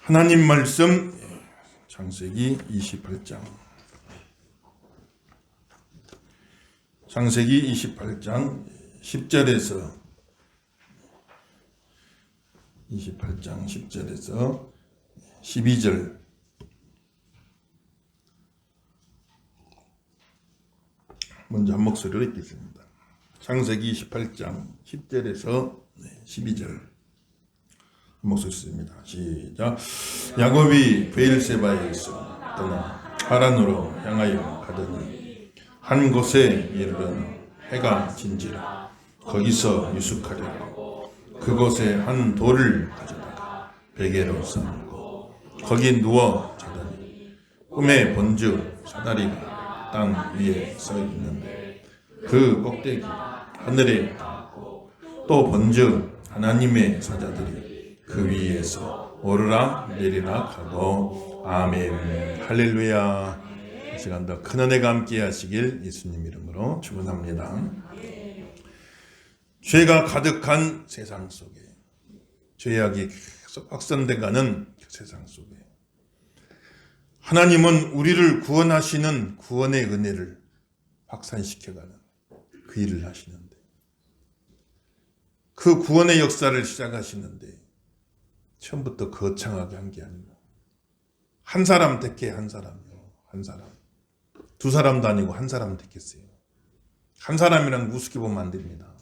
하나님 말씀 창세기 28장. 창세기 28장 10절에서 12절. 먼저 한 목소리로 읽겠습니다. 창세기 28장 10절에서 12절. 목소리 씁니다. 시작. 야곱이 베엘세바에서 떠나 하란으로 향하여 가더니 한 곳에 이르러는 해가 진지라. 거기서 유숙하려고 그곳에 한 돌을 가져다가 베개로 삼고 거기 누워 자더니 꿈에 본즉 사다리가 땅 위에 서 있는데 그 꼭대기 하늘에 닿았고 또 본즉 하나님의 사자들이 그 위에서 오르락 내리락 하고. 아멘. 할렐루야. 이 시간 더 큰 은혜가 함께 하시길 예수님 이름으로 축원합니다. 죄가 가득한 세상 속에, 죄악이 계속 확산돼가는 그 세상 속에 하나님은 우리를 구원하시는 구원의 은혜를 확산시켜가는 그 일을 하시는데, 그 구원의 역사를 시작하시는데 처음부터 거창하게 한 게 아니고 한 사람 택해, 한 사람이요. 한 사람. 두 사람도 아니고 한 사람 택했어요. 한 사람이랑 우습게 보면 안 됩니다.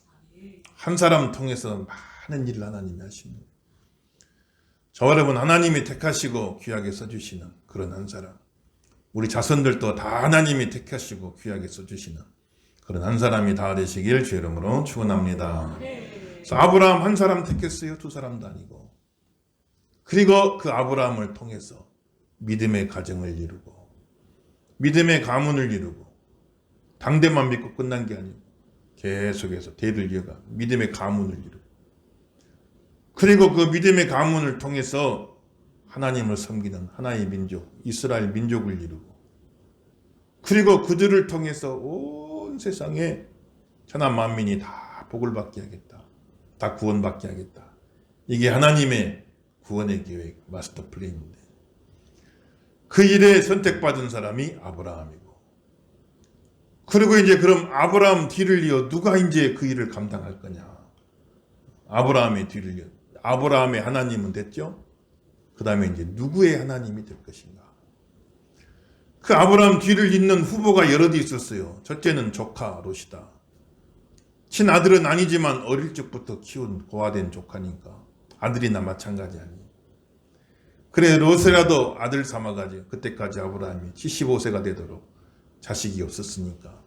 한 사람 통해서 많은 일을 하나님이 하시는, 저와 여러분 하나님이 택하시고 귀하게 써주시는 그런 한 사람, 우리 자손들도 다 하나님이 택하시고 귀하게 써주시는 그런 한 사람이 다 되시길 주 이름으로 축원합니다. 그래서 아브라함 한 사람 택했어요. 두 사람도 아니고. 그리고 그 아브라함을 통해서 믿음의 가정을 이루고 믿음의 가문을 이루고, 당대만 믿고 끝난 게 아니고 계속해서 대를 이어가 믿음의 가문을 이루고, 그리고 그 믿음의 가문을 통해서 하나님을 섬기는 하나의 민족, 이스라엘 민족을 이루고, 그리고 그들을 통해서 온 세상에 천하 만민이 다 복을 받게 하겠다, 다 구원받게 하겠다. 이게 하나님의 구원의 계획, 마스터 플랜인데, 그 일에 선택받은 사람이 아브라함이고, 그리고 이제 그럼 아브라함 뒤를 이어 누가 이제 그 일을 감당할 거냐? 아브라함의 뒤를 이어 아브라함의 하나님은 됐죠? 그 다음에 이제 누구의 하나님이 될 것인가? 그 아브라함 뒤를 잇는 후보가 여럿이 있었어요. 첫째는 조카 롯이다. 친아들은 아니지만 어릴 적부터 키운 고아된 조카니까 아들이나 마찬가지 아니에요. 그래 롯이라도 아들 삼아가지고, 그때까지 아브라함이 75세가 되도록 자식이 없었으니까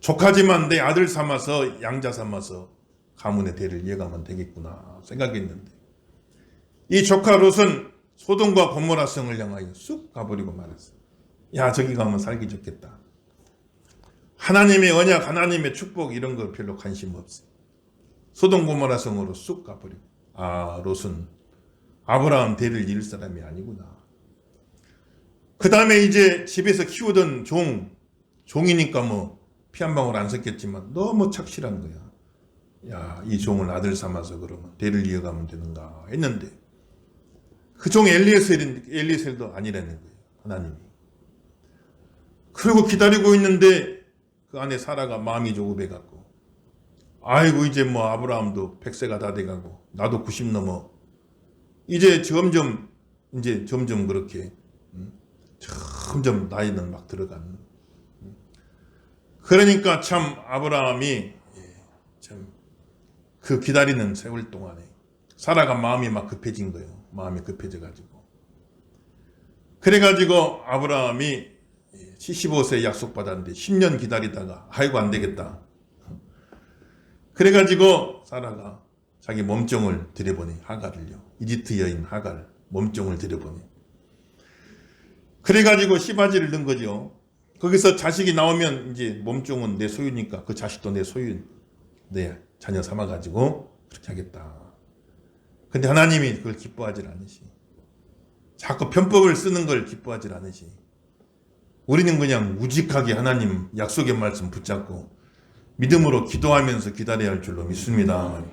조카지만 내 아들 삼아서, 양자 삼아서 가문의 대를 이어가면 되겠구나 생각했는데, 이 조카 롯은 소돔과 고모라 성을 향하여 쑥 가버리고 말았어요. 야, 저기 가면 살기 좋겠다. 하나님의 언약, 하나님의 축복 이런 거 별로 관심 없어요. 소돔 고모라 성으로 쑥 가버리고, 아, 롯은 아브라함 대를 이을 사람이 아니구나. 그 다음에 이제 집에서 키우던 종이니까 뭐 피 한 방울 안 섞였지만 너무 착실한 거야. 야, 이 종을 아들 삼아서 그러면 대를 이어가면 되는가 했는데, 그 종 엘리에셀도 아니라는 거예요, 하나님이. 그리고 기다리고 있는데 그 안에 사라가 마음이 조급해갖고, 아이고 이제 뭐 아브라함도 100세가 다 돼가고 나도 90 넘어, 이제 점점 그렇게 점점 나이는 막 들어가는. 그러니까 참 아브라함이 참 그 기다리는 세월 동안에 사라가 마음이 막 급해진 거예요. 마음이 급해져가지고, 그래가지고 아브라함이 75세 약속받았는데 10년 기다리다가 아이고 안 되겠다. 그래가지고 사라가 자기 몸종을 들여보내, 하갈을요. 이집트 여인 하갈 몸종을 들여보내. 그래가지고 씨바지를 넣은 거죠. 거기서 자식이 나오면 이제 몸종은 내 소유니까 그 자식도 내 소유, 내 자녀 삼아가지고 그렇게 하겠다. 근데 하나님이 그걸 기뻐하지 않으시. 자꾸 편법을 쓰는 걸 기뻐하지 않으시. 우리는 그냥 우직하게 하나님 약속의 말씀 붙잡고 믿음으로 기도하면서 기다려야 할 줄로 믿습니다.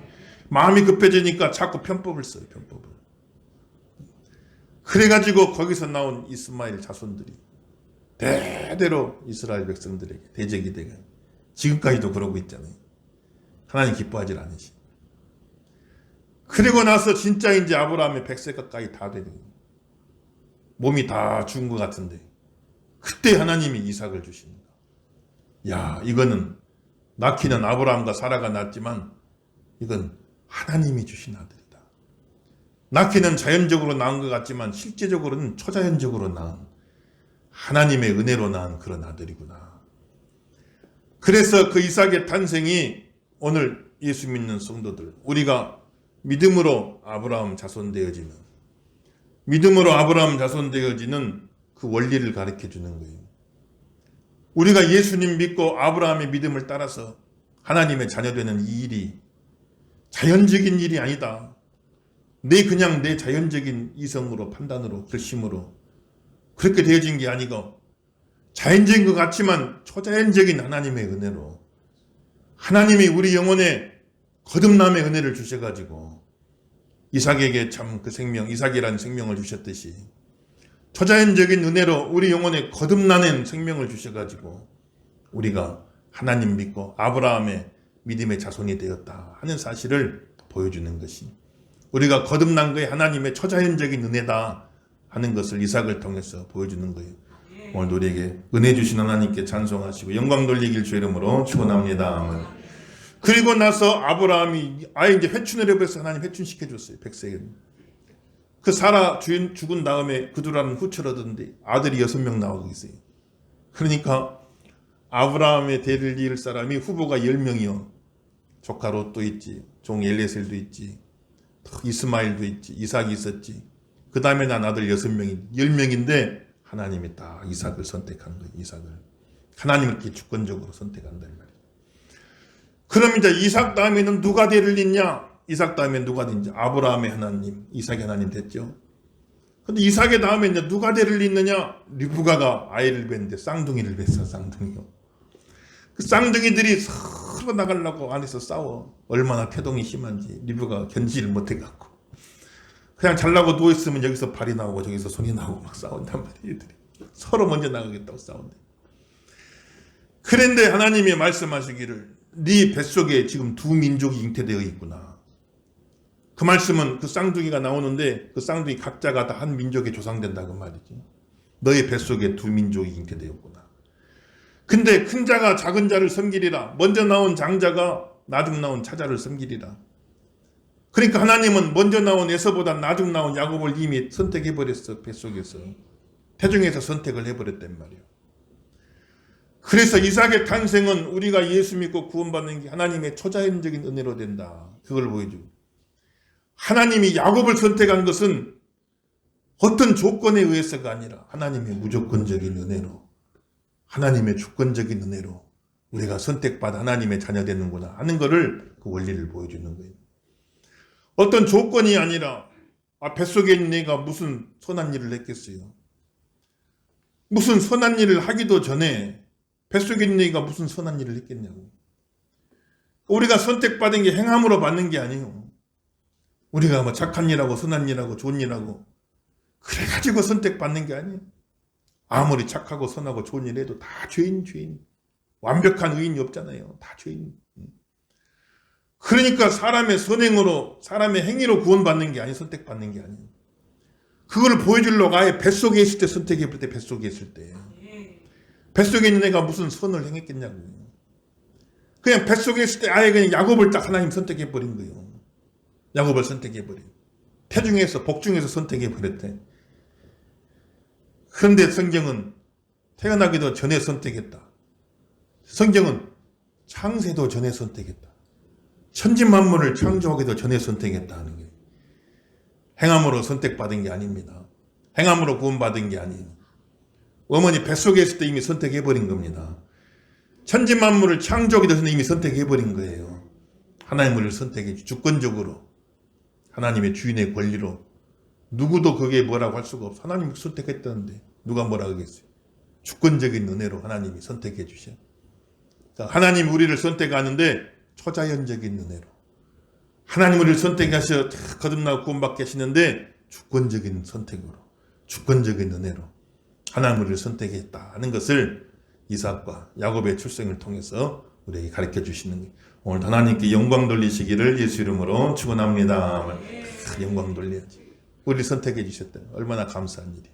마음이 급해지니까 자꾸 편법을 써요. 편법을. 그래가지고 거기서 나온 이스마엘 자손들이 대대로 이스라엘 백성들에게 대적이 되고 지금까지도 그러고 있잖아요. 하나님 기뻐하지 않으시. 그리고 나서 진짜 이제 아브라함의 100세 가까이 다 되는 몸이 다 죽은 것 같은데 그때 하나님이 이삭을 주십니다. 야, 이거는 낳기는 아브라함과 사라가 낳았지만 이건 하나님이 주신 아들이다. 낳기는 자연적으로 낳은 것 같지만 실제적으로는 초자연적으로 낳은 하나님의 은혜로 낳은 그런 아들이구나. 그래서 그 이삭의 탄생이 오늘 예수 믿는 성도들, 우리가 믿음으로 아브라함 자손 되어지는, 믿음으로 아브라함 자손 되어지는 그 원리를 가르쳐 주는 거예요. 우리가 예수님 믿고 아브라함의 믿음을 따라서 하나님의 자녀 되는 이 일이 자연적인 일이 아니다. 그냥 내 자연적인 이성으로, 판단으로, 결심으로 그렇게 되어진 게 아니고 자연적인 것 같지만 초자연적인 하나님의 은혜로 하나님이 우리 영혼에 거듭남의 은혜를 주셔가지고 이삭에게 참 그 생명, 이삭이라는 생명을 주셨듯이 초자연적인 은혜로 우리 영혼에 거듭나는 생명을 주셔가지고 우리가 하나님 믿고 아브라함의 믿음의 자손이 되었다 하는 사실을 보여주는 것이 우리가 거듭난 것이 하나님의 초자연적인 은혜다 하는 것을 이삭을 통해서 보여주는 거예요. 오늘 우리에게 은혜 주신 하나님께 찬송하시고 영광 돌리길 주 이름으로 축원합니다. 그리고 나서 아브라함이 아예 이제 회춘을 해버려서 하나님 회춘시켜줬어요. 100세. 그 사라 주인 죽은 다음에 그두라는 후처를 얻었는데 아들이 6명 나오고 있어요. 그러니까 아브라함의 대를 이을 사람이 후보가 10명이요. 조카 롯도 있지, 종 엘ie셀도 있지, 이스마엘도 있지, 이삭이 있었지. 그 다음에 난 아들 10명인데 하나님이 딱 이삭을 선택한 거예요. 이삭을. 하나님을 이렇게 주권적으로 선택한단 말이에요. 그럼 이제 이삭 다음에는 누가 대를 잇냐? 이삭 다음에 누가 되는지 아브라함의 하나님, 이삭의 하나님 됐죠. 근데 이삭의 다음에 이제 누가 대를 잇느냐? 리브가가 아이를 뵀는데 쌍둥이를 뵀어. 쌍둥이요. 그 쌍둥이들이 서로 나가려고 안에서 싸워. 얼마나 태동이 심한지 리브가가 견지를 못해갖고 그냥 잘라고 누워있으면 여기서 발이 나오고 저기서 손이 나오고 막 싸운단 말이에요. 애들이 서로 먼저 나가겠다고 싸운대. 그런데 하나님이 말씀하시기를 네 뱃속에 지금 두 민족이 잉태되어 있구나. 그 말씀은 그 쌍둥이가 나오는데 그 쌍둥이 각자가 다 한 민족에 조상된다고 말이지. 너의 뱃속에 두 민족이 잉태되었구나. 근데 큰 자가 작은 자를 섬기리라. 먼저 나온 장자가 나중 나온 차자를 섬기리라. 그러니까 하나님은 먼저 나온 에서보다 나중 나온 야곱을 이미 선택해버렸어. 뱃속에서. 태중에서 선택을 해버렸단 말이에요. 그래서 이삭의 탄생은 우리가 예수 믿고 구원받는 게 하나님의 초자연적인 은혜로 된다. 그걸 보여주고. 하나님이 야곱을 선택한 것은 어떤 조건에 의해서가 아니라 하나님의 무조건적인 은혜로, 하나님의 주권적인 은혜로 우리가 선택받아 하나님의 자녀 되는구나 하는 것을 그 원리를 보여주는 거예요. 어떤 조건이 아니라 뱃속에 있는 내가 무슨 선한 일을 했겠어요. 무슨 선한 일을 하기도 전에 뱃속에 있는 내가 무슨 선한 일을 했겠냐고. 우리가 선택받은 게 행함으로 받는 게 아니에요. 우리가 뭐 착한 일하고 선한 일하고 좋은 일하고 그래가지고 선택받는 게 아니에요. 아무리 착하고 선하고 좋은 일 해도 다 죄인. 완벽한 의인이 없잖아요. 다 죄인. 그러니까 사람의 선행으로 사람의 행위로 구원받는 게 아니에요. 선택받는 게 아니에요. 그걸 보여주려고 아예 뱃속에 있을 때 선택해볼 때 뱃속에 있을 때 뱃속에 있는 애가 무슨 선을 행했겠냐고요. 그냥 뱃속에 있을 때 아예 그냥 야곱을 딱 하나님 선택해버린 거예요. 야곱을 선택해버린. 태중에서 복중에서 선택해버렸대. 그런데 성경은 태어나기도 전에 선택했다. 성경은 창세도 전에 선택했다. 천지만물을 창조하기도 전에 선택했다 하는 거예요. 행함으로 선택받은 게 아닙니다. 행함으로 구원받은 게 아니에요. 어머니 뱃속에 있을 때 이미 선택해버린 겁니다. 천지만물을 창조하기도 전에 이미 선택해버린 거예요. 하나님을 선택해 주권적으로 하나님의 주인의 권리로 누구도 거기에 뭐라고 할 수가 없어. 하나님이 선택했다는데 누가 뭐라고 하겠어요. 주권적인 은혜로 하나님이 선택해 주셔. 하나님 우리를 선택하는데 초자연적인 은혜로 하나님 우리를 선택하셔 거듭나고 구원받게 하시는데 주권적인 선택으로 주권적인 은혜로 하나님 우리를 선택했다는 것을 이삭과 야곱의 출생을 통해서 우리에게 가르쳐 주시는 게, 오늘 하나님께 영광 돌리시기를 예수 이름으로 축원합니다. 영광 돌려야지. 우리를 선택해 주셨다. 얼마나 감사한 일이.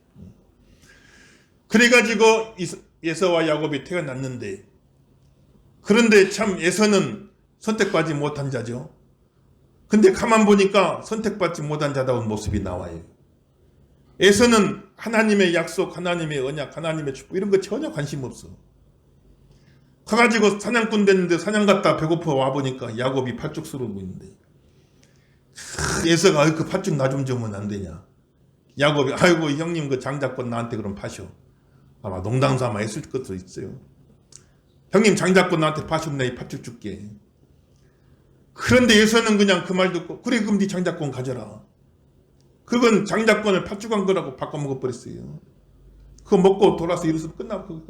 그래가지고 에서와 야곱이 태어났는데, 그런데 참 에서는 선택받지 못한 자죠. 근데 가만 보니까 선택받지 못한 자다운 모습이 나와요. 에서는 하나님의 약속, 하나님의 언약, 하나님의 축복 이런 거 전혀 관심 없어. 가가지고 사냥꾼 됐는데 사냥 갔다 배고파 와보니까 야곱이 팥죽 썰고 있는데, 에서가 그 팥죽 나 좀 주면 안 되냐. 야곱이 아이고 형님 그 장자권 나한테 그럼 파쇼. 아마 농담 삼아 했을 것도 있어요. 형님 장자권 나한테 파시면 내가 팥죽 줄게. 그런데 에서는 그냥 그 말 듣고 그래 그럼 네 장자권 가져라. 그건 장자권을 팥죽한 거라고 바꿔 먹어버렸어요. 그거 먹고 돌아서 이랬으면 끝나버려.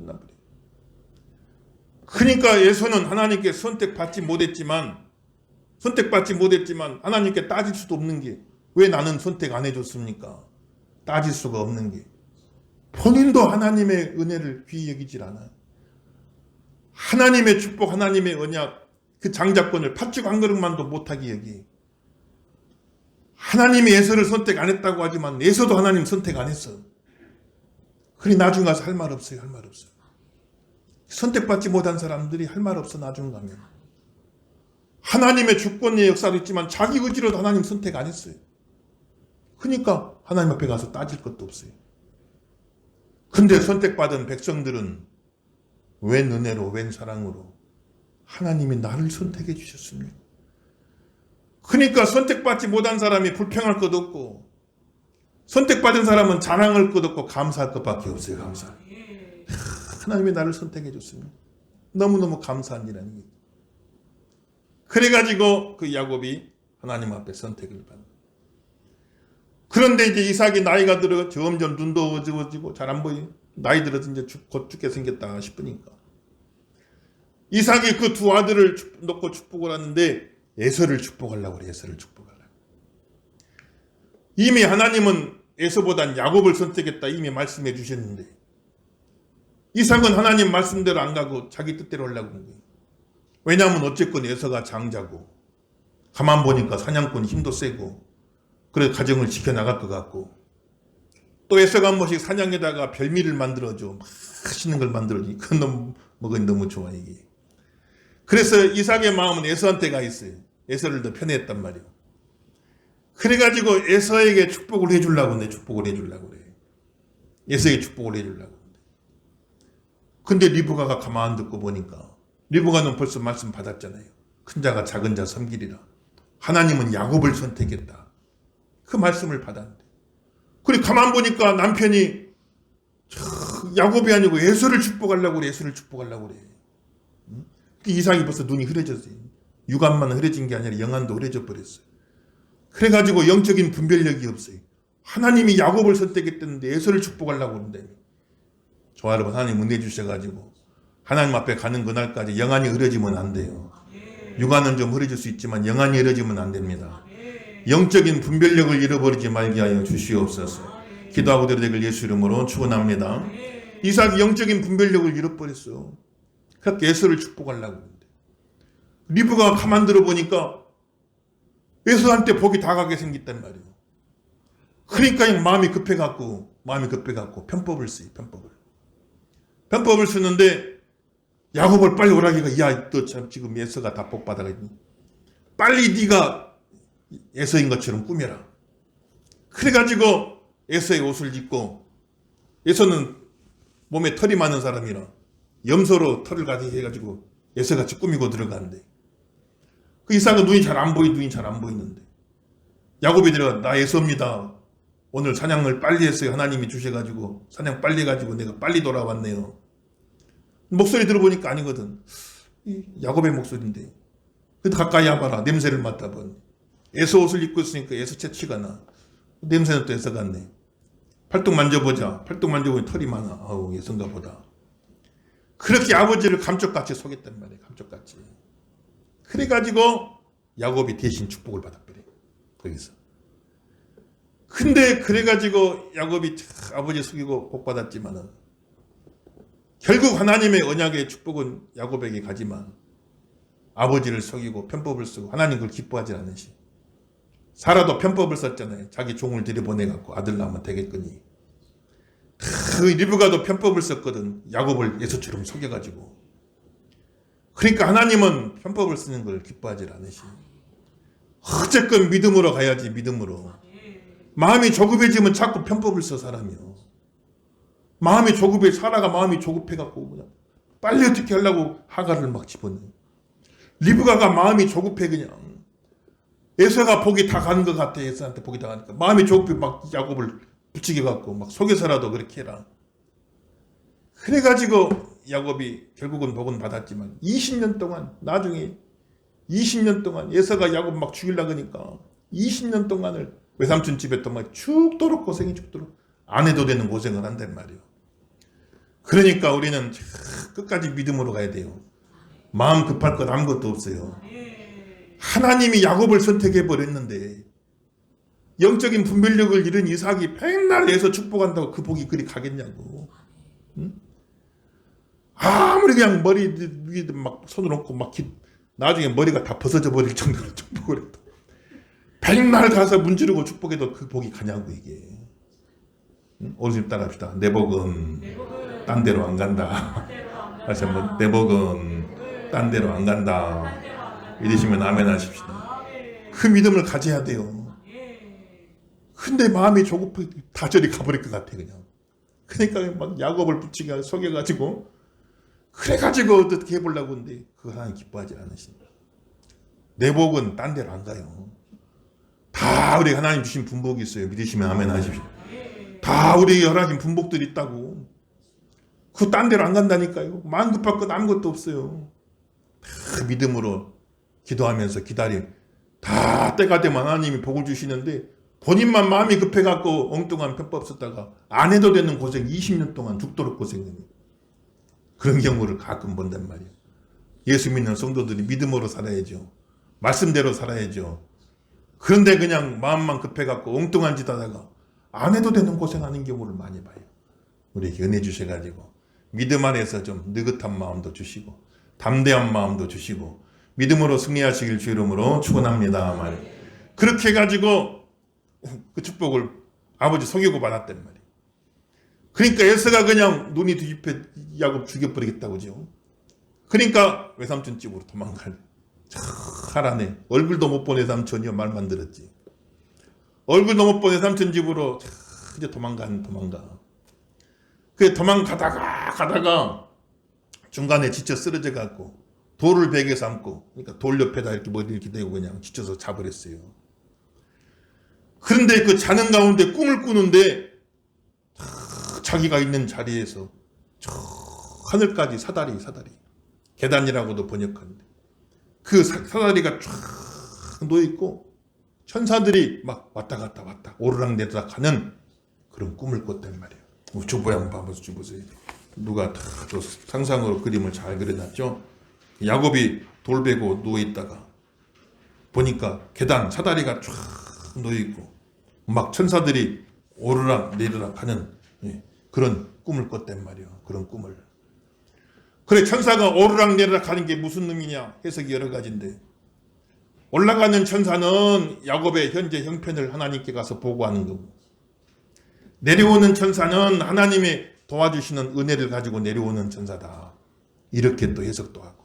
그러니까 에서는 하나님께 선택받지 못했지만 하나님께 따질 수도 없는 게, 왜 나는 선택 안 해줬습니까? 따질 수가 없는 게, 본인도 하나님의 은혜를 귀히 여기질 않아요. 하나님의 축복, 하나님의 언약, 그 장자권을 팥죽 한 그릇만도 못하게 여기. 하나님이 에서를 선택 안 했다고 하지만 에서도 하나님 선택 안 했어. 그리 나중 가서 할 말 없어요. 선택받지 못한 사람들이 할 말 없어. 나중 가면 하나님의 주권의 역사도 있지만 자기 의지로도 하나님 선택 안 했어요. 그러니까 하나님 앞에 가서 따질 것도 없어요. 근데 선택받은 백성들은 웬 은혜로 웬 사랑으로 하나님이 나를 선택해 주셨습니다. 그러니까 선택받지 못한 사람이 불평할 것도 없고, 선택받은 사람은 자랑할 것도 없고 감사할 것밖에 없어요. 감사. 하나님이 나를 선택해 줬습니다. 너무너무 감사한 일 아닙니까? 그래가지고 그 야곱이 하나님 앞에 선택을 받는. 그런데 이제 이삭이 나이가 들어 점점 눈도 어두워지고 잘 안 보여. 나이 들어서 이제 곧 죽게 생겼다 싶으니까 이삭이 그 두 아들을 놓고 축복을 하는데 에서를 축복하려고 그래. 에서를 축복하려고. 이미 하나님은 에서보단 야곱을 선택했다 이미 말씀해 주셨는데, 이삭은 하나님 말씀대로 안 가고 자기 뜻대로 하려고 하는 거예요. 왜냐하면 어쨌건 에서가 장자고, 가만 보니까 사냥꾼 힘도 세고, 그래 가정을 지켜나갈 것 같고, 또 에서가 한 번씩 사냥에다가 별미를 만들어줘. 맛있는 걸 만들어줘. 그건 너무 먹으니 너무 좋아 이게. 그래서 이삭의 마음은 에서한테 가 있어요. 에서를 더 편애했단 말이에요. 그래가지고 에서에게 축복을 해주려고 그래. 에서에게 축복을 해주려고. 근데 리브가가 가만 안 듣고 보니까, 리브가는 벌써 말씀 받았잖아요. 큰 자가 작은 자 섬기리라. 하나님은 야곱을 선택했다. 그 말씀을 받았는데, 그래 가만 보니까 남편이 야곱이 아니고 에서를 축복하려고 그래. 이삭이 벌써 눈이 흐려졌어요. 육안만 흐려진 게 아니라 영안도 흐려져 버렸어요. 그래가지고 영적인 분별력이 없어요. 하나님이 야곱을 선택했다는데 에서를 축복하려고 그러는데, 저 여러분 하나님 은혜 주셔가지고 하나님 앞에 가는 그날까지 영안이 흐려지면 안 돼요. 육안은 좀 흐려질 수 있지만 영안이 흐려지면 안 됩니다. 영적인 분별력을 잃어버리지 말게 하여 주시옵소서. 기도하고 드리길 예수 이름으로 축원합니다. 이삭이 영적인 분별력을 잃어버렸어. 그렇게 에서를 축복하려고 하는데, 리브가 가만 들어보니까 에서한테 복이 다 가게 생겼단 말이에요. 그러니까 마음이 급해갖고 편법을 써요. 편법을 쓰는데 야곱을 빨리 오라기가, 야, 너 참 지금 에서가 다 복 받아가지고 빨리 네가 에서인 것처럼 꾸며라. 그래가지고 에서의 옷을 입고, 에서는 몸에 털이 많은 사람이라 염소로 털을 가지고 해가지고 에서같이 꾸미고 들어가는데, 그 이삭은 눈이 잘 안 보이는데 야곱이 들어가, 나 에서입니다. 오늘 사냥을 빨리 했어요. 하나님이 주셔가지고 사냥 빨리 해가지고 내가 빨리 돌아왔네요. 목소리 들어보니까 아니거든. 야곱의 목소리인데. 그래도 가까이 와봐라. 냄새를 맡아봐. 에서 옷을 입고 있으니까 에서 채취가 나. 냄새는 또 에서 같네. 팔뚝 만져보자. 팔뚝 만져보니 털이 많아. 아우, 에서인가 보다. 그렇게 아버지를 감쪽같이 속였단 말이에요. 감쪽같이. 그래가지고 야곱이 대신 축복을 받아버려요. 거기서. 근데 그래가지고 야곱이 아버지 속이고 복 받았지만은 결국 하나님의 언약의 축복은 야곱에게 가지만 아버지를 속이고 편법을 쓰고 하나님 그걸 기뻐하지 않으시. 사라도 편법을 썼잖아요. 자기 종을 들여보내갖고 아들 낳으면 되겠거니. 그 리브가도 편법을 썼거든. 야곱을 예수처럼 속여가지고. 그러니까 하나님은 편법을 쓰는 걸 기뻐하지 않으시. 어쨌건 믿음으로 가야지. 믿음으로. 마음이 조급해지면 자꾸 편법을 써 사람이요. 마음이 조급해. 사라가 마음이 조급해갖고 그냥 빨리 어떻게 하려고 하가를 막 집어넣어. 리브가가 마음이 조급해 그냥. 에서가 복이 다 가는 것 같아. 에서한테 복이 다 가니까 마음이 조급해 막 야곱을 부추겨갖고 막 속여서라도 그렇게 해라. 그래가지고 야곱이 결국은 복은 받았지만 20년 동안 나중에 20년 동안 에서가 야곱 막 죽이려고 하니까 20년 동안을 외삼촌 집에 또 막 죽도록 고생이 죽도록 안 해도 되는 고생을 한단 말이에요. 그러니까 우리는 끝까지 믿음으로 가야 돼요. 마음 급할 것 아무것도 없어요. 하나님이 야곱을 선택해 버렸는데 영적인 분별력을 잃은 이삭이 맨날 애서 축복한다고 그 복이 그리 가겠냐고. 응? 아무리 그냥 머리 위에 막 손을 얹고 막 나중에 머리가 다 벗어져 버릴 정도로 축복을 해도 맨날 가서 문지르고 축복해도 그 복이 가냐고 이게. 응? 어르신 따라합시다. 내 복은 딴 데로 안 간다. 다시 한번 내 복은 딴 데로 안 간다. 이러시면 아멘 하십시다. 그 믿음을 가져야 돼요. 근데 마음이 조급하게 다 저리 가버릴 것 같아 그냥. 그러니까 막 야곱을 붙이게 속여가지고 그래가지고 어떻게 해보려고 하는데 그거 하나님 기뻐하지 않으신다. 내 복은 딴 데로 안 가요. 다 우리 하나님 주신 분복이 있어요. 믿으시면 아멘 하십시오. 다 우리 하나님 분복들이 있다고. 그거 딴 데로 안 간다니까요. 마음 급할 것 아무것도 없어요. 다 믿음으로 기도하면서 기다림. 다 때가 되면 하나님이 복을 주시는데 본인만 마음이 급해갖고 엉뚱한 편법 썼다가 안 해도 되는 고생 20년 동안 죽도록 고생해요. 그런 경우를 가끔 본단 말이에요. 예수 믿는 성도들이 믿음으로 살아야죠. 말씀대로 살아야죠. 그런데 그냥 마음만 급해갖고 엉뚱한 짓 하다가 안 해도 되는 고생하는 경우를 많이 봐요. 우리에게 은혜 주셔가지고 믿음 안에서 좀 느긋한 마음도 주시고 담대한 마음도 주시고 믿음으로 승리하시길 주 이름으로 축원합니다. 말이에요. 그렇게 해가지고 그 축복을 아버지 속이고 받았단 말이에요. 그러니까 에서가 그냥 눈이 뒤집혀 야곱 죽여버리겠다고 그죠. 그러니까 외삼촌 집으로 도망갈. 하라네. 얼굴도 못 본 외삼촌이요. 말만 들었지. 얼굴도 못 본 외삼촌 집으로 이제 도망가. 그 도망가다가 중간에 지쳐 쓰러져 갖고 돌을 베개 삼고 그러니까 돌 옆에다 이렇게 머리 이렇게 대고 그냥 지쳐서 자버렸어요. 그런데 그 자는 가운데 꿈을 꾸는데 자기가 있는 자리에서 하늘까지 사다리 계단이라고도 번역하는데 그 사다리가 쫙 놓여있고 천사들이 막 왔다 오르락내리락 하는 그런 꿈을 꿨단 말이에요. 주보에 한번 봐서 주보세요. 누가 다 또 상상으로 그림을 잘 그려놨죠. 야곱이 돌 베고 누워있다가 보니까 계단 사다리가 쫙 놓여있고 막 천사들이 오르락 내리락 하는 그런 꿈을 꿨단 말이에요. 그런 꿈을. 그래 천사가 오르락 내리락 하는 게 무슨 의미냐 해석이 여러 가지인데 올라가는 천사는 야곱의 현재 형편을 하나님께 가서 보고하는 거고 내려오는 천사는 하나님의 도와주시는 은혜를 가지고 내려오는 천사다. 이렇게 또 해석도 하고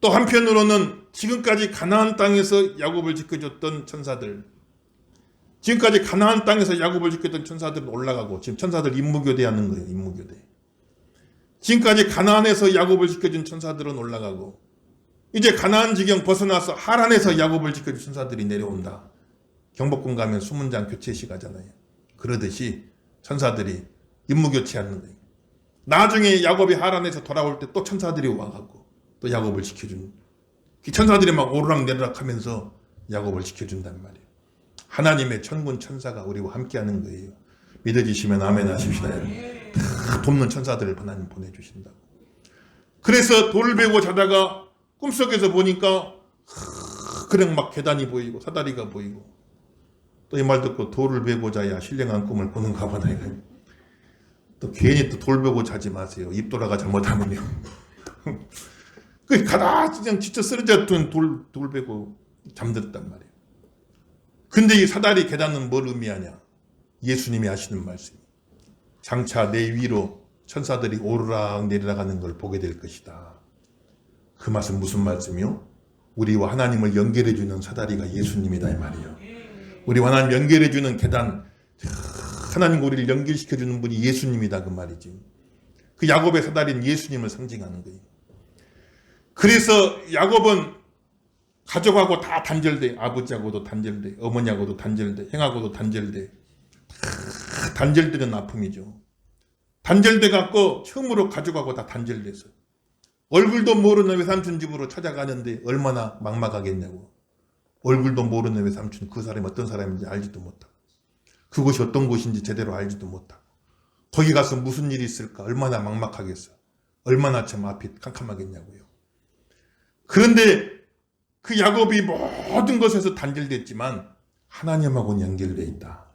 또 한편으로는 지금까지 가나안 땅에서 야곱을 지켜줬던 천사들 지금까지 가나안 땅에서 야곱을 지켰던 천사들은 올라가고 지금 천사들 임무교대하는 거예요. 임무교대. 지금까지 가나안에서 야곱을 지켜준 천사들은 올라가고 이제 가나안 지경 벗어나서 하란에서 야곱을 지켜준 천사들이 내려온다. 경복궁 가면 수문장 교체식 하잖아요. 그러듯이 천사들이 임무교체하는 거예요. 나중에 야곱이 하란에서 돌아올 때 또 천사들이 와갖고 또 야곱을 지켜준 천사들이 막 오르락내리락 하면서 야곱을 지켜준단 말이에요. 하나님의 천군 천사가 우리와 함께하는 거예요. 믿어지시면 아멘 하십시다. 다 돕는 천사들을 하나님 보내주신다고. 그래서 돌을 베고 자다가 꿈속에서 보니까 그냥 막 계단이 보이고 사다리가 보이고 또 이 말 듣고 돌을 베고 자야 신령한 꿈을 꾸는가 보다. 또 괜히 또 돌 베고 자지 마세요. 입 돌아가 잘못하면요. 그 가다 그냥 지쳐 쓰러졌던 돌 베고 잠들었단 말이에요. 근데 이 사다리 계단은 뭘 의미하냐? 예수님이 하시는 말씀이 장차 내 위로 천사들이 오르락 내리락 하는 걸 보게 될 것이다. 그 말씀 무슨 말씀이요? 우리와 하나님을 연결해주는 사다리가 예수님이다 이 말이에요. 우리와 하나님 연결해주는 계단, 하나님과 우리를 연결시켜주는 분이 예수님이다 그 말이지. 그 야곱의 사다리는 예수님을 상징하는 거예요. 그래서 야곱은 가족하고 다 단절돼. 아버지하고도 단절돼. 어머니하고도 단절돼. 형하고도 단절돼. 다 단절되는 아픔이죠. 단절돼 갖고 처음으로 가족하고 다 단절됐어요. 얼굴도 모르는 외삼촌 집으로 찾아가는데 얼마나 막막하겠냐고. 얼굴도 모르는 외삼촌, 그 사람이 어떤 사람인지 알지도 못하고 그곳이 어떤 곳인지 제대로 알지도 못하고 거기 가서 무슨 일이 있을까 얼마나 막막하겠어. 얼마나 참 앞이 캄캄하겠냐고요. 그런데 그 야곱이 모든 것에서 단절됐지만 하나님하고는 연결돼 있다.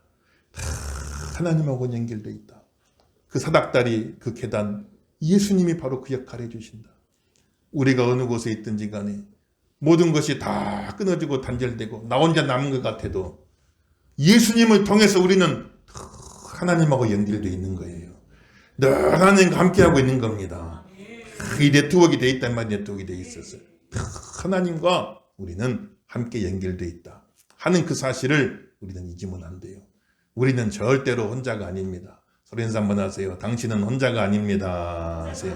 하나님하고는 연결돼 있다. 그 사닥다리, 그 계단, 예수님이 바로 그 역할을 해주신다. 우리가 어느 곳에 있든지 간에 모든 것이 다 끊어지고 단절되고 나 혼자 남은 것 같아도 예수님을 통해서 우리는 하나님하고 연결되어 있는 거예요. 늘 하나님과 함께하고 있는 겁니다. 이 네트워크가 되어 있단 말이 네트워크가 되어 있었어요. 하나님과 우리는 함께 연결되어 있다 하는 그 사실을 우리는 잊으면 안 돼요. 우리는 절대로 혼자가 아닙니다. 소리 인사 한번 하세요. 당신은 혼자가 아닙니다. 하세요.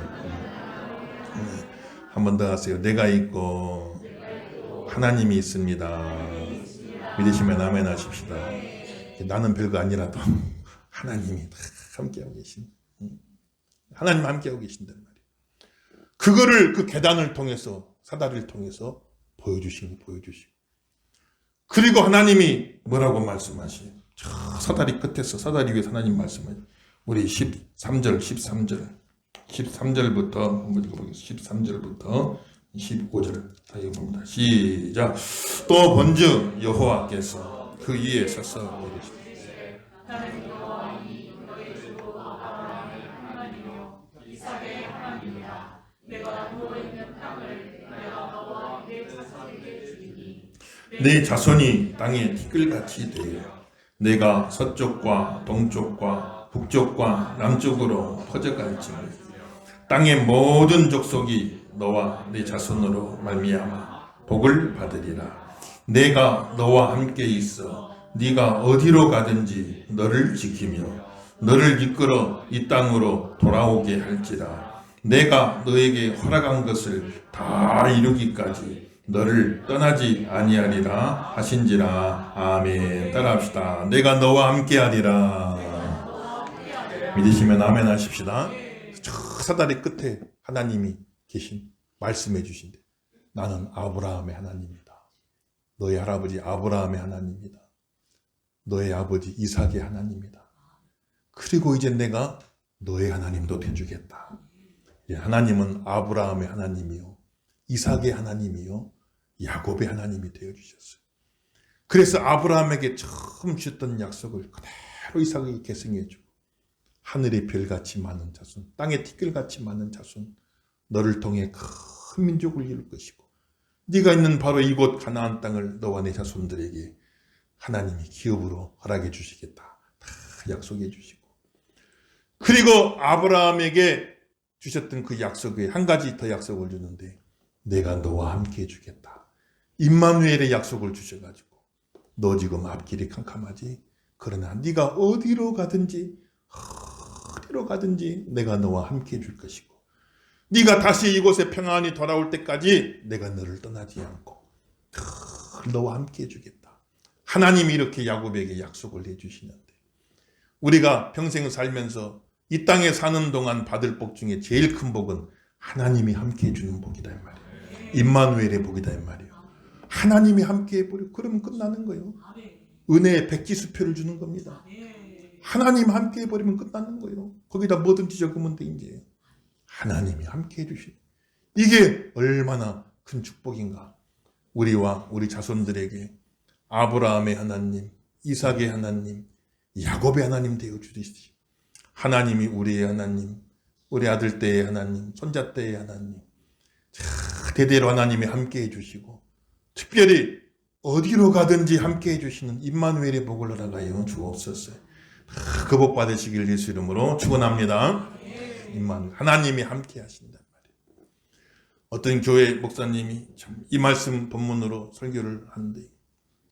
한 번 더 하세요. 내가 있고 하나님이 있습니다. 믿으시면 아멘 하십시다. 나는 별거 아니라도 하나님이 함께하고 계신, 하나님 함께하고 계신단 말이에요. 그거를 그 계단을 통해서, 사다리를 통해서 보여주시고 그리고 하나님이 뭐라고 말씀하시요? 저 사다리 끝에서, 사다리 위에서 하나님 말씀하세요. 우리 13절부터 한번 읽어보겠습니다. 13절부터 15절 다 읽어봅니다. 시작. 또 본즉 여호와께서 그 위에 서서 이르시되 내 자손이 땅에 티끌같이 되어 내가 서쪽과 동쪽과 북쪽과 남쪽으로 퍼져갈지니 땅의 모든 족속이 너와 네 자손으로 말미암아 복을 받으리라. 내가 너와 함께 있어 네가 어디로 가든지 너를 지키며 너를 이끌어 이 땅으로 돌아오게 할지라. 내가 너에게 허락한 것을 다 이루기까지 너를 떠나지 아니하리라 하신지라. 아멘. 따라합시다. 내가 너와 함께하리라. 믿으시면 아멘 하십시다. 저 사다리 끝에 하나님이 계신, 말씀해 주신대. 나는 아브라함의 하나님이다. 너의 할아버지 아브라함의 하나님이다. 너의 아버지 이삭의 하나님이다. 그리고 이제 내가 너의 하나님도 되주겠다. 하나님은 아브라함의 하나님이요, 이삭의 하나님이요, 야곱의 하나님이 되어주셨어요. 그래서 아브라함에게 처음 주셨던 약속을 그대로 이삭에게 계승해주고, 하늘의 별같이 많은 자손, 땅의 티끌같이 많은 자손, 너를 통해 큰 민족을 이룰 것이고 네가 있는 바로 이곳 가나안 땅을 너와 내 자손들에게 하나님이 기업으로 허락해 주시겠다. 다 약속해 주시고, 그리고 아브라함에게 주셨던 그 약속에 한 가지 더 약속을 주는데, 내가 너와 함께 해주겠다. 임마누엘의 약속을 주셔가지고 너 지금 앞길이 캄캄하지? 그러나 네가 어디로 가든지 내가 너와 함께 해줄 것이고 네가 다시 이곳에 평안히 돌아올 때까지 내가 너를 떠나지 않고 너와 함께 해주겠다. 하나님이 이렇게 야곱에게 약속을 해주시는데, 우리가 평생 살면서 이 땅에 사는 동안 받을 복 중에 제일 큰 복은 하나님이 함께 해주는 복이다 이 말이에요. 임마누엘의 복이다 이 말이에요. 하나님이 함께 해버려 그러면 끝나는 거예요. 은혜의 백지수표를 주는 겁니다. 하나님 함께 해버리면 끝나는 거예요. 거기다 뭐든지 적으면 돼 이제. 하나님이 함께 해주신, 이게 얼마나 큰 축복인가. 우리와 우리 자손들에게 아브라함의 하나님, 이삭의 하나님, 야곱의 하나님 되어 주시지. 하나님이 우리의 하나님, 우리 아들 때의 하나님, 손자 때의 하나님, 대대로 하나님이 함께 해주시고 특별히 어디로 가든지 함께 해주시는 임마누엘의 복을 허락하여 주옵소서. 그 복 받으시길 예수 이름으로 축원합니다. 임마누엘, 하나님이 함께 하신단 말이에요. 어떤 교회 목사님이 참 이 말씀 본문으로 설교를 하는데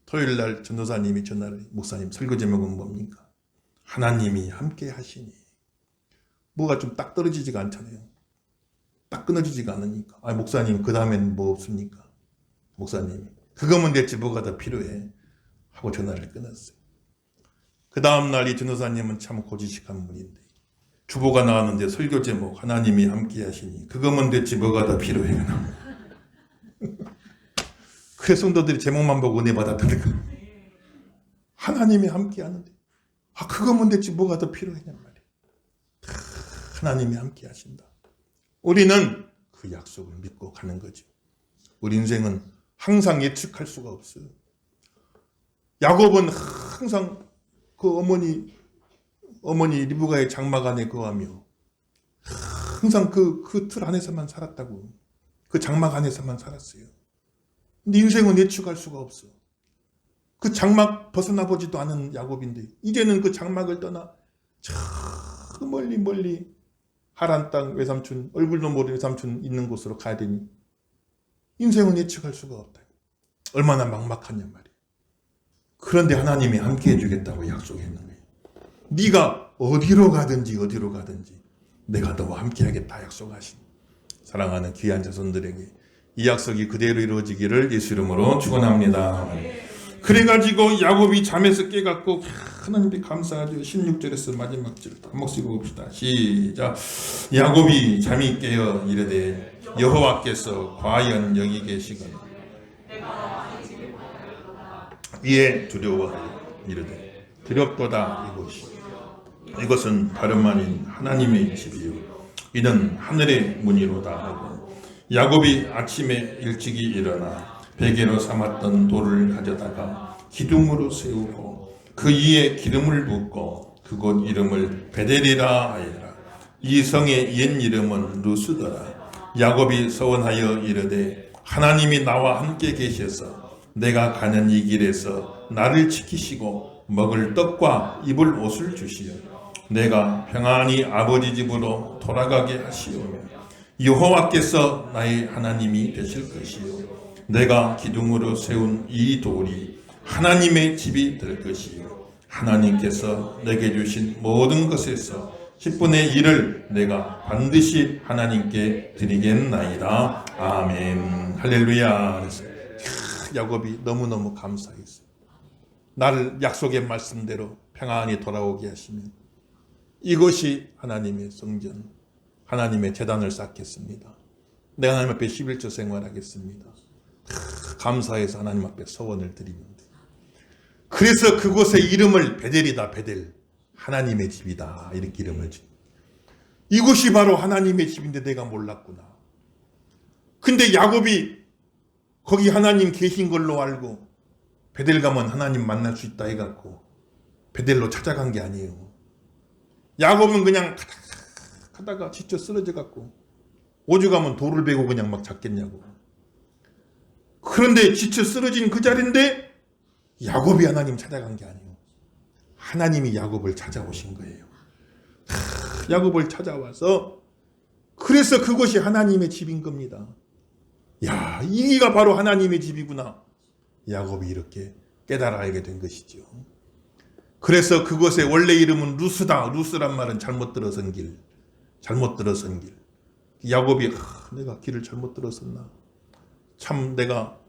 토요일 날 전도사님이 전화를, 목사님 설교 제목은 뭡니까? 하나님이 함께 하시니. 뭐가 좀 딱 떨어지지가 않잖아요. 딱 끊어지지가 않으니까. 아, 목사님 그 다음엔 뭐 없습니까? 목사님이 그거면 됐지 뭐가 더 필요해 하고 전화를 끊었어요. 그 다음날 이 전도사님은 참 고지식한 분인데 주보가 나왔는데 설교 제목 하나님이 함께 하시니 그거면 됐지 뭐가 더 필요해. 그래서 성도들이 제목만 보고 은혜 받았다는 거. 하나님이 함께 하는데 아 그거면 됐지 뭐가 더 필요하냔 말이에요. 하나님이 함께 하신다. 우리는 그 약속을 믿고 가는 거죠. 우리 인생은 항상 예측할 수가 없어요. 야곱은 항상 그 어머니 리브가의 장막 안에 거하며 항상 그 틀 안에서만 살았다고. 그 장막 안에서만 살았어요. 근데 인생은 예측할 수가 없어. 그 장막 벗어나 보지도 않은 야곱인데 이제는 그 장막을 떠나 저 멀리 하란 땅 외삼촌, 얼굴도 모르는 외삼촌 있는 곳으로 가야 되니 인생은 예측할 수가 없다. 얼마나 막막하냐 말이에요. 그런데 하나님이 함께 해주겠다고 약속했는 거예요. 네가 어디로 가든지 내가 너와 함께 하겠다 약속하신. 사랑하는 귀한 자손들에게 이 약속이 그대로 이루어지기를 예수 이름으로 축원합니다. 그래가지고 야곱이 잠에서 깨갖고 하나님께 감사하죠. 16절에서 마지막 절 한 목소리 봅시다. 시작. 야곱이 잠이 깨어 이르되 여호와께서 과연 여기 계시거늘 이에 두려워하여 이르되 두렵도다 이것은 다름 아닌 하나님의 집이요 이는 하늘의 문이로다 하고 야곱이 아침에 일찍이 일어나 베개로 삼았던 돌을 가져다가 기둥으로 세우고 그 위에 기름을 붓고 그곳 이름을 베델이라 하여라. 이 성의 옛 이름은 루스더라. 야곱이 서원하여 이르되 하나님이 나와 함께 계셔서 내가 가는 이 길에서 나를 지키시고 먹을 떡과 입을 옷을 주시어 내가 평안히 아버지 집으로 돌아가게 하시오며 여호와께서 나의 하나님이 되실 것이요 내가 기둥으로 세운 이 돌이 하나님의 집이 될 것이요 하나님께서 내게 주신 모든 것에서 10분의 1을 내가 반드시 하나님께 드리겠나이다. 아멘. 할렐루야. 야곱이 너무너무 감사했어요. 나를 약속의 말씀대로 평안히 돌아오게 하시면 이것이 하나님의 성전, 하나님의 제단을 쌓겠습니다. 내가 하나님 앞에 11조 생활하겠습니다. 감사해서 하나님 앞에 소원을 드리는데 그래서 그곳의 이름을 베델이다. 베델, 하나님의 집이다. 이렇게 이름을 지. 이곳이 바로 하나님의 집인데 내가 몰랐구나. 근데 야곱이 거기 하나님 계신 걸로 알고 베델 가면 하나님 만날 수 있다 해갖고 베델로 찾아간 게 아니에요. 야곱은 그냥 가다가 지쳐 쓰러져갖고 오죽하면 돌을 베고 그냥 막 잡겠냐고. 그런데 지쳐 쓰러진 그 자리인데 야곱이 하나님 찾아간 게 아니에요. 하나님이 야곱을 찾아오신 거예요. 야곱을 찾아와서 그래서 그것이 하나님의 집인 겁니다. 야, 이기가 바로 하나님의 집이구나. 야곱이 이렇게 깨달아 알게 된 것이죠. 그래서 그것의 원래 이름은 루스다. 루스란 말은 잘못 들어선 길. 잘못 들어선 길. 야곱이 내가 길을 잘못 들었었나. 참 내가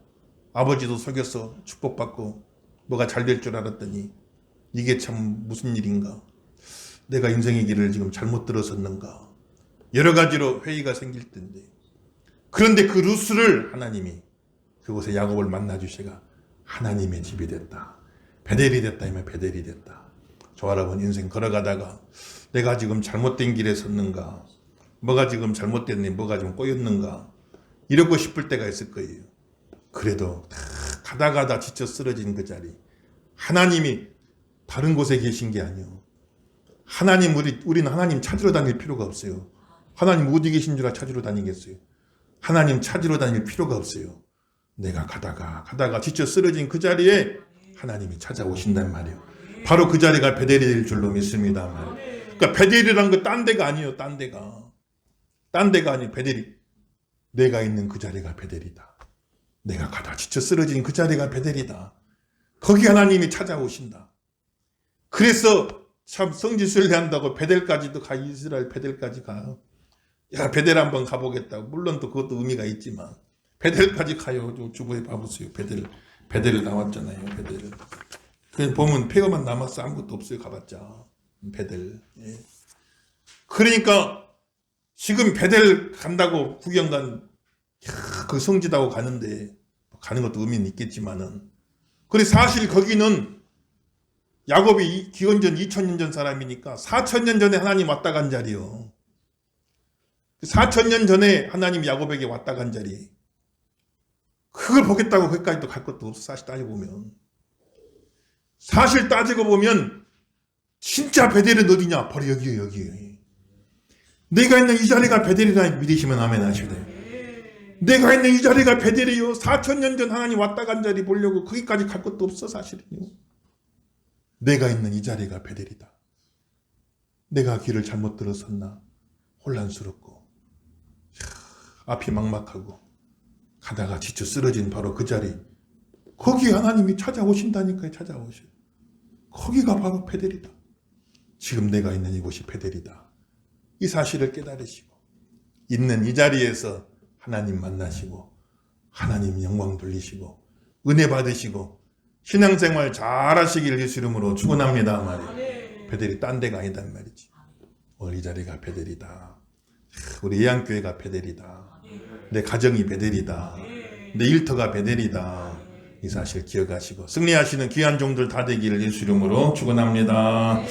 아버지도 속여서 축복받고 뭐가 잘 될 줄 알았더니 이게 참 무슨 일인가. 내가 인생의 길을 지금 잘못 들었었는가. 여러 가지로 회의가 생길 텐데 그런데 그 루스를 하나님이 그곳에 야곱을 만나주시가 하나님의 집이 됐다. 베델이 됐다 하면 베델이 됐다. 저 여러분 인생 걸어가다가 내가 지금 잘못된 길에 섰는가, 뭐가 지금 잘못됐니, 뭐가 좀 꼬였는가 이러고 싶을 때가 있을 거예요. 그래도 가다가다 지쳐 쓰러진 그 자리 하나님이 다른 곳에 계신 게 아니요. 하나님, 우리는 하나님 찾으러 다닐 필요가 없어요. 하나님 어디 계신 줄 찾으러 다니겠어요? 하나님 찾으러 다닐 필요가 없어요. 내가 가다가 지쳐 쓰러진 그 자리에 하나님이 찾아오신단 말이에요. 바로 그 자리가 베델일 줄로 믿습니다. 그러니까 베델이란 거 딴 데가 아니에요. 딴 데가 아니에요. 베델이. 내가 있는 그 자리가 베델이다. 내가 가다 지쳐 쓰러진 그 자리가 베델이다. 거기 하나님이 찾아오신다. 그래서 참 성지순례 한다고 베델까지도 가, 이스라엘 베델까지 가. 야, 베델 한번 가보겠다고. 물론 또 그것도 의미가 있지만 베델까지 가요. 주부에 봐보세요. 베델 나왔잖아요. 베델. 그냥 보면 폐허만 남았어. 아무것도 없어요. 가봤자. 베델. 예. 그러니까 지금 베델 간다고 구경 그 성지다고 가는데 가는 것도 의미는 있겠지만은 그래 사실 거기는 야곱이 기원전 2000년 전 사람이니까 4000년 전에 하나님 왔다 간 자리요. 4000년 전에 하나님 야곱에게 왔다 간 자리. 그걸 보겠다고 거기까지도 갈 것도 없어. 사실 따지고 보면 진짜 베델은 어디냐? 바로 여기에요. 내가 있는 이 자리가 베델이라 믿으시면 아멘 하셔야 돼요. 내가 있는 이 자리가 베델이요. 4000년 전 하나님 왔다 간 자리 보려고 거기까지 갈 것도 없어. 사실은요. 내가 있는 이 자리가 베델이다. 내가 길을 잘못 들어섰나? 혼란스럽고 앞이 막막하고 가다가 지쳐 쓰러진 바로 그 자리. 거기 하나님이 찾아오신다니까요. 찾아오셔요. 거기가 바로 베델이다. 지금 내가 있는 이곳이 베델이다. 이 사실을 깨달으시고 있는 이 자리에서 하나님 만나시고 하나님 영광 돌리시고 은혜 받으시고 신앙생활 잘 하시길 예수 이름으로 축원합니다 말이에요. 베델이 딴 데가 아니단 말이지. 오늘 이 자리가 베델이다. 우리 예양교회가 베델이다. 내 가정이 베델이다. 내 일터가 베델이다. 이 사실 기억하시고 승리하시는 귀한 종들 다 되기를 예수 이름으로 축원합니다.